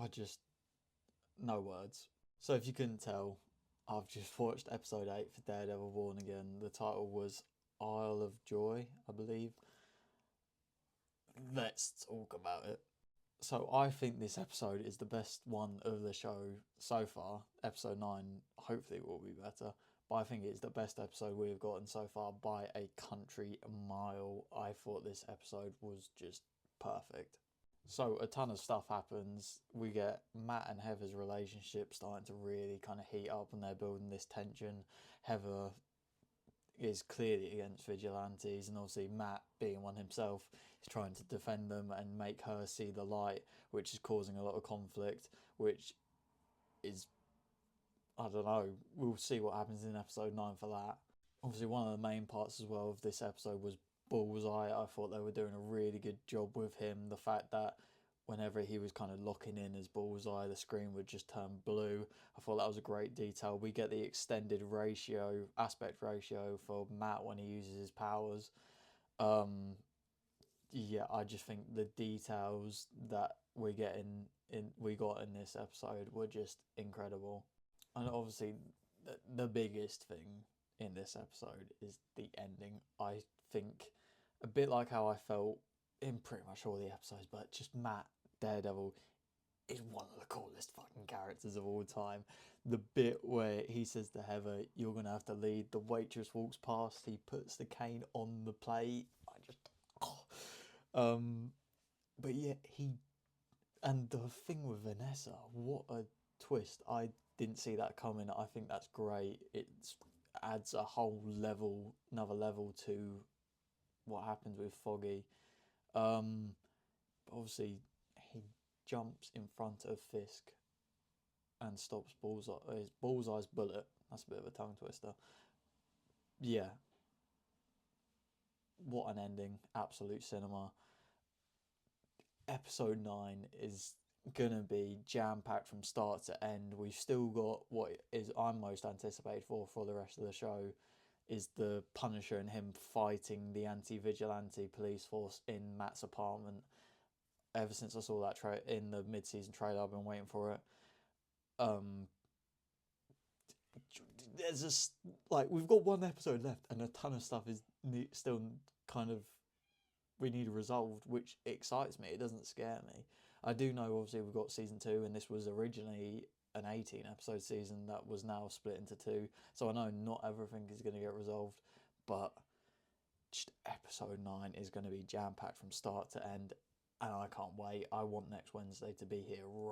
I just, no words. So if you couldn't tell, I've just watched episode 8 for Daredevil Born Again. The title was Isle of Joy, I believe. Let's talk about it. So I think this episode is the best one of the show so far. Episode 9 hopefully will be better. But I think it's the best episode we've gotten so far by a country mile. I thought this episode was just perfect. So a ton of stuff happens. We get Matt and Heather's relationship starting to really kind of heat up, and they're building this tension. Heather is clearly against vigilantes, and obviously Matt, being one himself, is trying to defend them and make her see the light, which is causing a lot of conflict. Which is, I don't know. We'll see what happens in episode 9 for that. Obviously, one of the main parts as well of this episode was Bullseye. I thought they were doing a really good job with him. The fact that whenever he was kind of locking in as Bullseye, the screen would just turn blue. I thought that was a great detail. We get the extended aspect ratio for Matt when he uses his powers. Um, yeah, I just think the details that we got in this episode were just incredible. And obviously, the biggest thing in this episode is the ending. I think a bit like how I felt in pretty much all the episodes, but just Matt Daredevil is one of the coolest fucking characters of all time. The bit where he says to Heather, "You're gonna have to lead." The waitress walks past. He puts the cane on the plate. I just, oh. But yeah, he and the thing with Vanessa, what a twist! I didn't see that coming. I think that's great. It adds a whole level, another level to what happens with Foggy. Um, Obviously, he jumps in front of Fisk and stops Bullseye's bullet. That's a bit of a tongue twister. Yeah, what an ending! Absolute cinema. Episode 9 is gonna be jam packed from start to end. We've still got what is I'm most anticipated for the rest of the show is the Punisher and him fighting the anti-vigilante police force in Matt's apartment. Ever since I saw that in the mid-season trailer, I've been waiting for it. Um, there's just like we've got one episode left, and a ton of stuff is still kind of we need resolved, which excites me. It doesn't scare me. I do know obviously we've got season 2, and this was originally an 18 episode season that was now split into 2. So I know not everything is going to get resolved, but just episode 9 is going to be jam packed from start to end, and I can't wait. I want next Wednesday to be here right